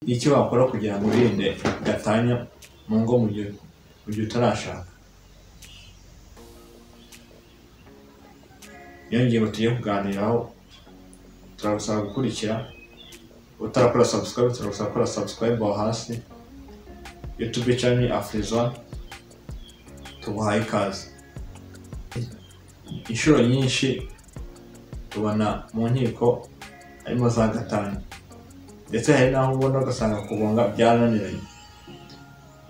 icyo wakora kugira ngo wirinde gatanya mu ngo mu gihe utarashaka. Iyo ngingo tugiye kuganiraho turagusaba gukurikira, utarakora subscribe turagusaba gukora subscribe aho hasi. YouTube channel Afrizone tuguhaye ikaze. Inshuro nyinshi tubona mu nkiko harimo za gatanya, ndetse hari naho ubona ugasanga kubonga byarananiranye.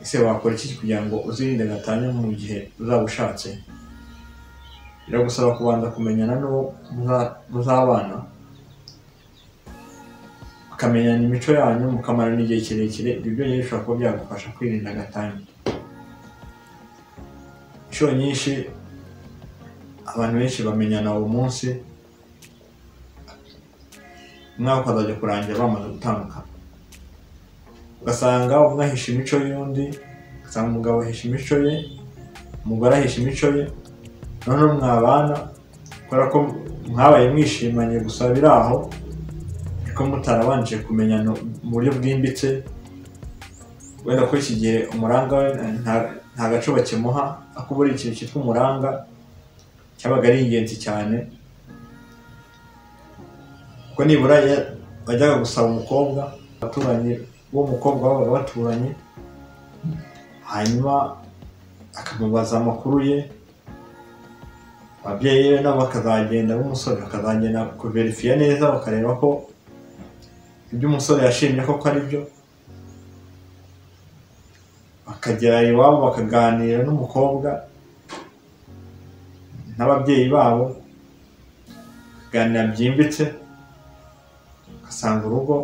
Ese wakora iki kugira ngo uzirinde gatanya mu gihe uzaba ushatse? Biragusaba kubanza kumenyana n'uwo muzabana, ukamenyana imico yanyu, mukamarana igihe kirekire. Ibyo byonyine bishobora kuba byagufasha kwirinda gatanya. Inshuro nyinshi abantu benshi bamenyana uwo munsi, umwaka ukazajya kurangira bamaze gutandukana. Ugasanga umwe ahisha imico y'undi, ugasanga umugabo ahisha imico ye, umugore ahisha imico ye. Noneho mwabana kubera ko mwabaye mwishimanye gusa biri aho, ariko mutarabanje kumenyana mu buryo bwimbitse. Wenda ko iki gihe umuranga we nta gaco bakimuha, akubura ikintu cyitwa umuranga cyabaga ari ingenzi cyane, kuko nibura bajyaga gusaba umukobwa, abaturanyi b'uwo mukobwa babaga baturanye, hanyuma akamubaza amakuru ye. Ababyeyi be nabo bakazagenda b'umusore bakazagenda kuverifiya neza, bakareba ko ibyo umusore yashimye koko ari byo. Bakagera iwabo bakaganira n'umukobwa n'ababyeyi babo, bakaganira byimbitse, ugasanga urugo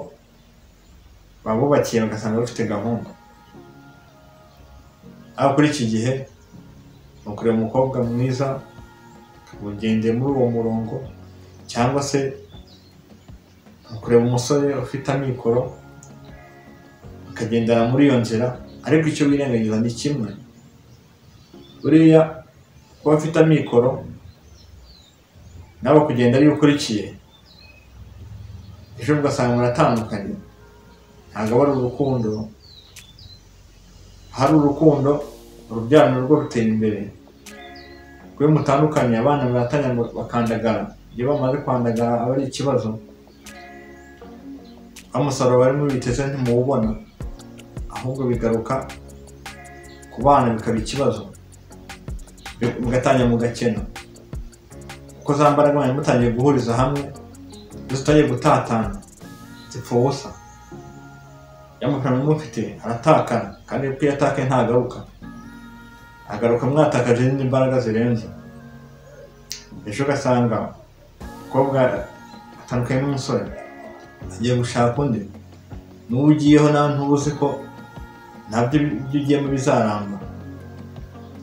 babubakiye, bagasanga bafite gahunda. Aho kuri iki gihe ni ukureba umukobwa mwiza ugendeye muri uwo murongo, cyangwa se ukureba umusore ufite amikoro akagendana muri iyo nzira. Ariko icyo wirengagiza ni kimwe, buriya kuba afite amikoro nawe kugenda ari ukurikiye, ejo ugasanga muratandukanye. Ntabwo ari urukundo. Hari urukundo, urubyaro narwo rutera imbere. Kuba mutandukanye abana baratanya bakandagara, iyo bamaze kwandagara aba ari ikibazo. Umusaruro barimo biteze ntimuwubona, ahubwo bigaruka ku bana bikaba ikibazo, mugatanya mugakena. Kuko za mbaraga mwari mutangiye guhuriza hamwe zitagiye gutatana zipfa ubusa. Ya mafaranga mufite aratakana, kandi uko yatakaye ntagaruka. Agaruka mwatakaje izindi mbaraga zirenze. Ejo ugasanga umukobwa atandukanye n'umusore, agiye gushaka undi. N'uwo ugiyeho nawe ntubuzi ko nabyo ibyo ugiyemo bizaramba.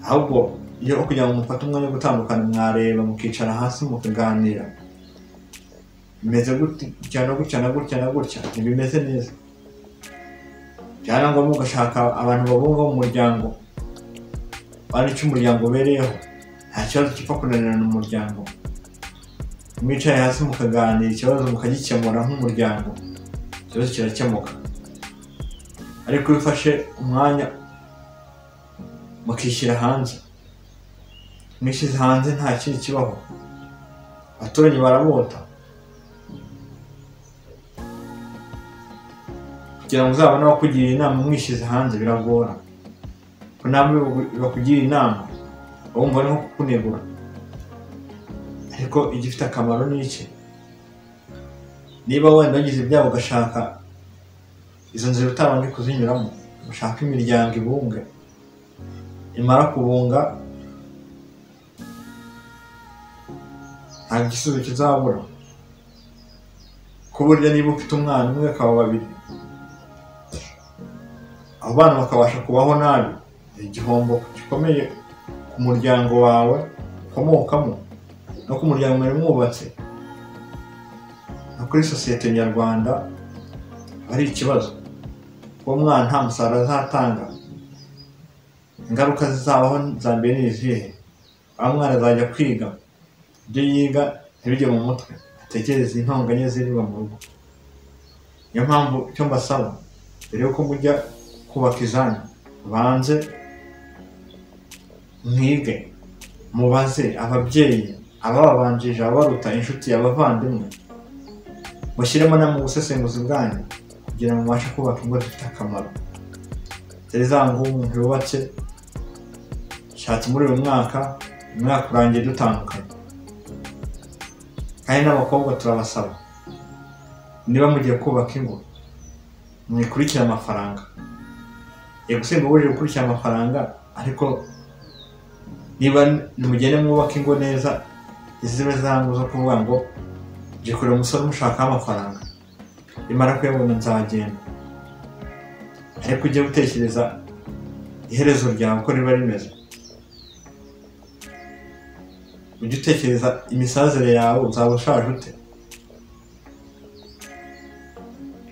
Ahubwo iyo kugira ngo mufate umwanya wo gutandukana, mwareba mukicara hasi mukaganira. Bimeze gutya na gutya na gutya na gutya, ntibimeze neza. Byara ngombwa ugashaka abantu babunga mu muryango, bari icyo umuryango ubereyeho. Nta kibazo kipfa kunanirana umuryango. Mwicaye hasi mukaganira ikibazo mukagikemura nk'umuryango, ikibazo kirakemuka. Ariko iyo ufashe umwanya mukishyira hanze, mwishyize hanze nta kindi kibaho, abaturanyi barabota. Kugira ngo uzabone abakugira inama mwishyize hanze biragora, ko namwe bakugira inama bumva ari nko kukunegura. Ariko igifite akamaro ni iki? Niba wenda wagize ibyago ugashaka izo nzira utabanje kuzinyuramo, ushaka imiryango ibunge, imara kubunga nta gisubizo kizabura. Ku buryo niba ufite umwana umwe akaba babiri, abo bana bakabasha kubaho nabi, igihombo gikomeye ku muryango wawe ukomokamo, no ku muryango mwari mwubatse, no kuri sosiyete nyarwanda ari ikibazo. Uwo mwana nta musaruro azatanga, ingaruka zizabaho za mbere ni izihe? Wa mwana azajya kwiga, ibyo yiga ntibijye mu mutwe, atekereza intonganya ziriba mu rugo. Niyo mpamvu icyo mbasaba mbere yuko mujya kubaka izanyu banze mwige mubaze ababyeyi ababanjije abaruta inshuti abavandimwe mushyiremo na mu busesenguzi bwanyu kugira ngo mubashe kubaka ingo zifite akamaro. Teri za ngo umuntu yubatse shatse muri uyu mwaka urangiye dutandukanye. Kandi n'abakobwa turabasaba niba mugiye kubaka ingo mwikurikira amafaranga. Yego simba buje gukurikira amafaranga, ariko niba nimugende mwubaka ingo neza izibe zangu zo kuvuga ngo jikure umusore umushaka amafaranga imara kuyabona nzagenda, ariko ujye gutekereza iherezo ryawe uko riba rimeze. Ujye utekereza imisazire yawe uzaba ushaje ute,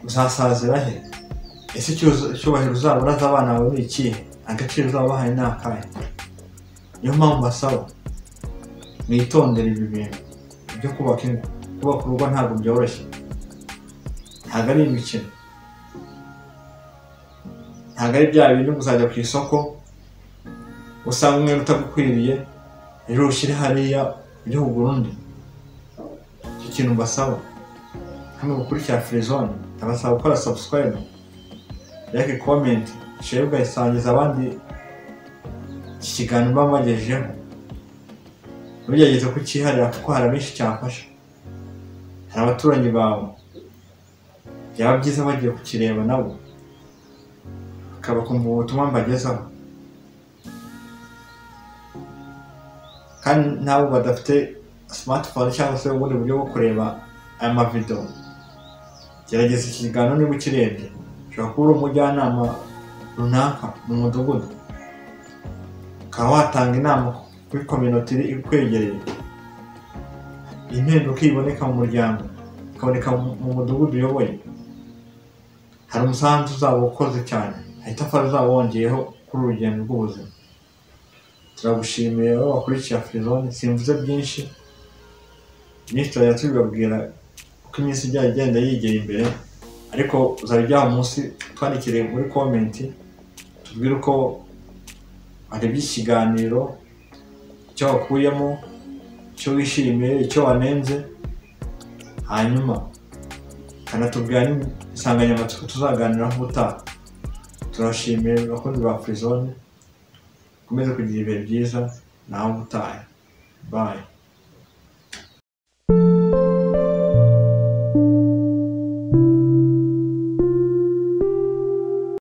uzasazira he, ese icyubahiro uzaba uraza abana bawe ni ikihe, agaciro uzaba ubahaye ni akahe? Niyo mpamvu basaba mwitondere ibi bintu byo kubaka ingo. Kubaka urugo ntabwo byoroshye, ntabwo ari imikino, ntabwo ari bya bintu uzajya ku isoko usanga umwe utagukwiriye ejo ushyire hariya ujye kugura undi. Icyo kintu mbasaba hano gukurikira Frizone, ndabasaba gukora subscribe, like, comment, share ugasangiza abandi iki kiganiro mba mbagejejeho. Ntugerageze kukiharira kuko hari benshi cyafasha, hari abaturanyi bawe byaba byiza bagiye kukireba nabo bakabakumva ubutumwa mbagezaho. Kandi nabo badafite smartphone cyangwa se ubundi buryo bwo kureba aya mavideo, gerageza iki kiganiro niba ukirebye. Ushobora kuba uri umujyanama runaka mu mudugudu, ukaba watanga inama kuri community ikwegereye. Impinduka iboneka mu muryango ikaboneka mu mudugudu uyoboye, hari umusanzu uzaba ukoze cyane, ahita afara uzaba wongeyeho kuri urugendo rw'ubuzima. Turagushimiye aho wakurikira Frizone. Simvuze byinshi, tuzajya tubibabwira uko iminsi ijya igenda yigera imbere, ariko uzabijyaho munsi twandikire muri comment tubwire uko warebye ikiganiro, icyo wakuyemo, icyo wishimiye, icyo wanenze, hanyuma kanatubwira insanganyamatsiko tuzaganiraho ubutaha. Turashimiye abakunzi ba Frizone, ukomeze kugira ibihe byiza naho ubutaha. Bye.